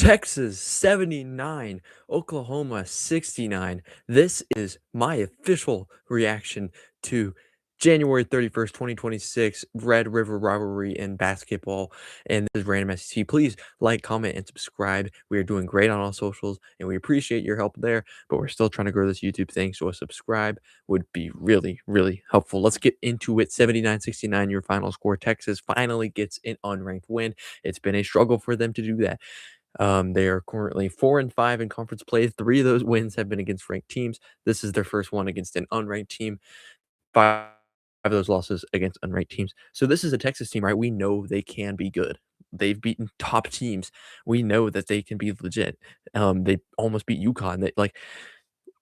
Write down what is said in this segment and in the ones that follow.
Texas 79, Oklahoma 69. This is my official reaction to January 31st, 2026 Red River rivalry in basketball. And this is Random SEC. Please like, comment, and subscribe. We are doing great on all socials, and we appreciate your help there. But we're still trying to grow this YouTube thing, so a subscribe would be really, really helpful. Let's get into it. 79-69, your final score. Texas finally gets an unranked win. It's been a struggle for them to do that. They are currently 4-5 in conference play. 3 of those wins have been against ranked teams. This is their first one against an unranked team. 5 of those losses against unranked teams. So this is a Texas team, right? We know they can be good. They've beaten top teams. We know that they can be legit. They almost beat UConn.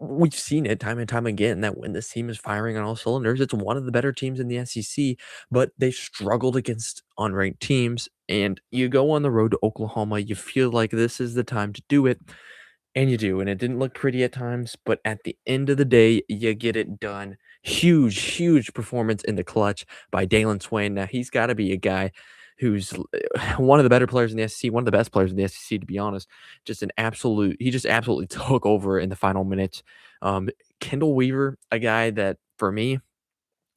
We've seen it time and time again that when this team is firing on all cylinders, it's one of the better teams in the SEC, but they struggled against unranked teams. And you go on the road to Oklahoma, you feel like this is the time to do it, and you do. And it didn't look pretty at times, but at the end of the day, you get it done. Huge, huge performance in the clutch by Dalen Swain. Now, he's got to be a guy who's one of the better players in the SEC, one of the best players in the SEC, to be honest. He just absolutely took over in the final minutes. Kendall Weaver, a guy that for me,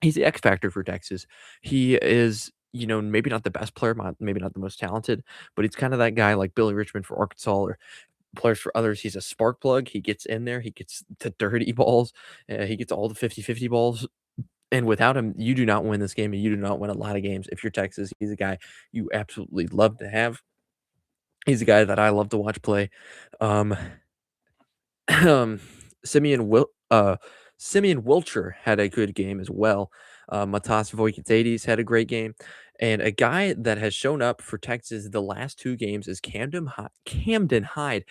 he's the X factor for Texas. He is, maybe not the best player, maybe not the most talented, but he's kind of that guy like Billy Richmond for Arkansas or players for others. He's a spark plug. He gets in there. He gets the dirty balls. He gets all the 50-50 balls. And without him, you do not win this game, and you do not win a lot of games. If you're Texas, he's a guy you absolutely love to have. He's a guy that I love to watch play. Um, Simeon Simeon Wilcher had a good game as well. Matas Voikatades had a great game. And a guy that has shown up for Texas the last 2 games is Camden Hyde.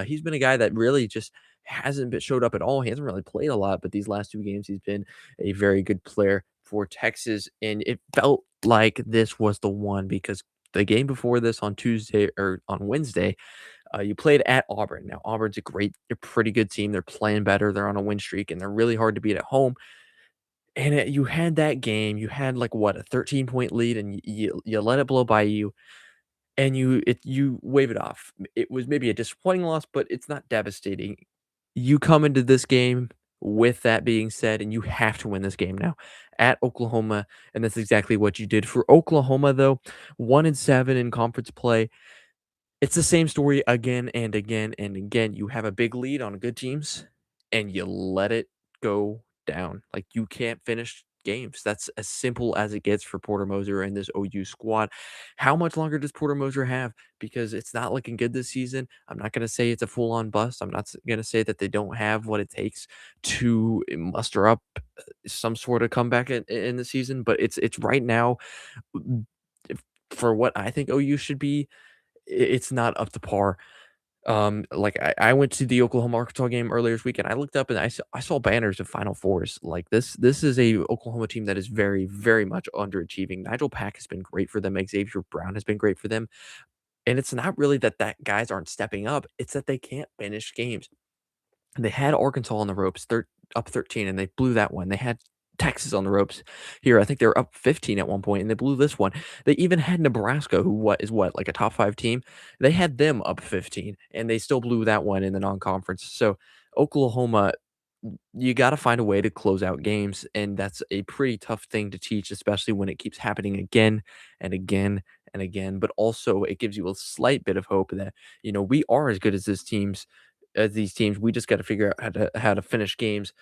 He's been a guy that really just hasn't showed up at all. He hasn't really played a lot, but these last 2 games, he's been a very good player for Texas. And it felt like this was the one because the game before this on Tuesday or on Wednesday, you played at Auburn. Now, Auburn's a pretty good team. They're playing better. They're on a win streak, and they're really hard to beat at home. And you had that game. You had like what, a 13-point lead, and you let it blow by you, and you wave it off. It was maybe a disappointing loss, but it's not devastating. You come into this game with that being said, and you have to win this game now at Oklahoma, and that's exactly what you did. For Oklahoma, though, 1-7 in conference play. It's the same story again and again and again. You have a big lead on good teams and you let it go down. Like you can't finish games. That's as simple as it gets for Porter Moser and this OU squad. How much longer does Porter Moser have? Because it's not looking good this season. I'm not going to say it's a full on bust. I'm not going to say that they don't have what it takes to muster up some sort of comeback in the season, but it's right now for what I think OU should be, it's not up to par. Like I went to the Oklahoma Arkansas game earlier this weekend. I looked up and I saw banners of Final Fours. Like this is a Oklahoma team that is very, very much underachieving. Nigel Pack has been great for them. Xavier Brown has been great for them. And it's not really that guys aren't stepping up. It's that they can't finish games. They had Arkansas on the ropes, up 13, and they blew that one. They had Texas on the ropes here. I think they were up 15 at one point, and they blew this one. They even had Nebraska, who like a top 5 team. They had them up 15, and they still blew that one in the non-conference. So Oklahoma, you got to find a way to close out games, and that's a pretty tough thing to teach, especially when it keeps happening again and again and again. But also, it gives you a slight bit of hope that we are as good as these teams. We just got to figure out how to finish games.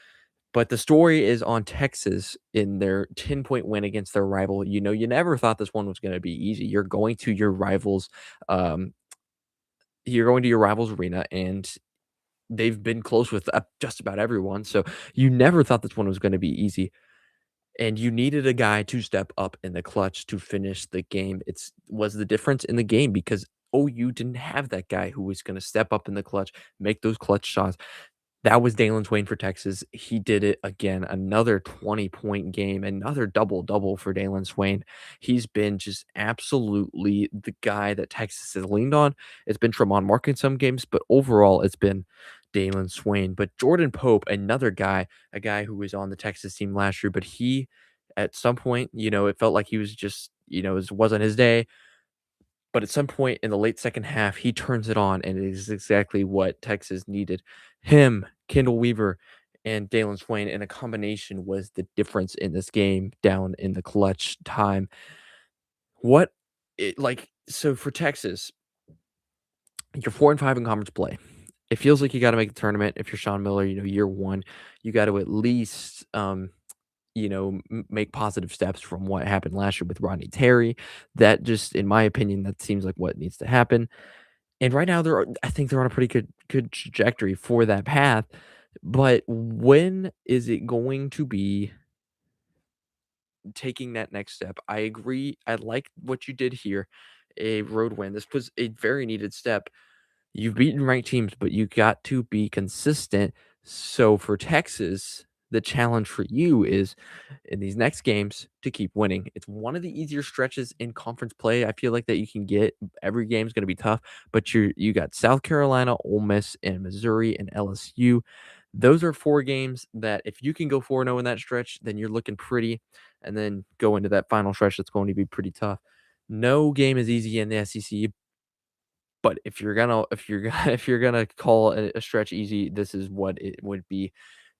But the story is on Texas in their 10-point win against their rival. You never thought this one was going to be easy. Um, you're going to your rivals arena, and they've been close with just about everyone. So you never thought this one was going to be easy. And you needed a guy to step up in the clutch to finish the game. It was the difference in the game because OU didn't have that guy who was going to step up in the clutch, make those clutch shots. That was Dalen Swain for Texas. He did it again. Another 20-point game, another double-double for Dalen Swain. He's been just absolutely the guy that Texas has leaned on. It's been Tremont Mark in some games, but overall it's been Dalen Swain. But Jordan Pope, another guy, a guy who was on the Texas team last year, but he, at some point, it felt like he was just, it wasn't his day. But at some point in the late second half, he turns it on, and it is exactly what Texas needed. Him, Kendall Weaver, and Dalen Swain in a combination was the difference in this game down in the clutch time. What it like so for Texas, you're 4 and 5 in conference play. It feels like you gotta make the tournament if you're Sean Miller, year 1. You got to at least, make positive steps from what happened last year with Rodney Terry. That just, in my opinion, that seems like what needs to happen. And right now, I think they're on a pretty good trajectory for that path. But when is it going to be taking that next step? I agree. I like what you did here, a road win. This was a very needed step. You've beaten ranked teams, but you got to be consistent. So for Texas, the challenge for you is in these next games to keep winning. It's one of the easier stretches in conference play. I feel like that you can get. Every game's going to be tough, but you got South Carolina, Ole Miss, and Missouri and LSU. Those are 4 games that if you can go 4-0 in that stretch, then you're looking pretty, and then go into that final stretch that's going to be pretty tough. No game is easy in the SEC, but if you're gonna call a stretch easy, this is what it would be.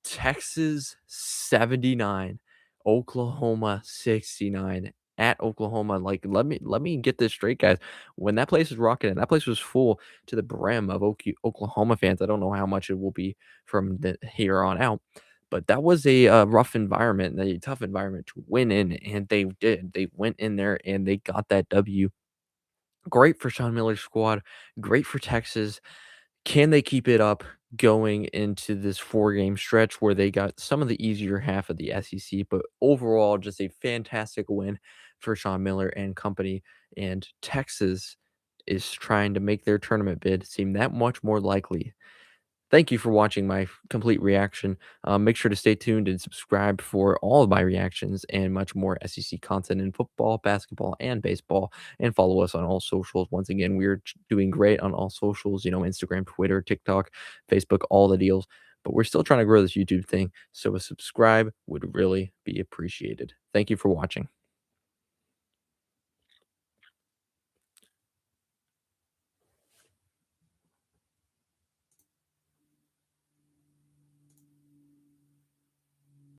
Texas 79, Oklahoma 69 at Oklahoma. Like, let me get this straight, guys. When that place was rocking and that place was full to the brim of Oklahoma fans. I don't know how much it will be from the here on out, but that was a rough environment, a tough environment to win in, and they did. They went in there and they got that W. Great for Sean Miller's squad. Great for Texas. Can they keep it up going into this 4-game stretch where they got some of the easier half of the SEC, but overall, just a fantastic win for Sean Miller and company. And Texas is trying to make their tournament bid seem that much more likely. Thank you for watching my complete reaction. Make sure to stay tuned and subscribe for all of my reactions and much more SEC content in football, basketball, and baseball. And follow us on all socials. Once again, we're doing great on all socials, Instagram, Twitter, TikTok, Facebook, all the deals. But we're still trying to grow this YouTube thing. So a subscribe would really be appreciated. Thank you for watching.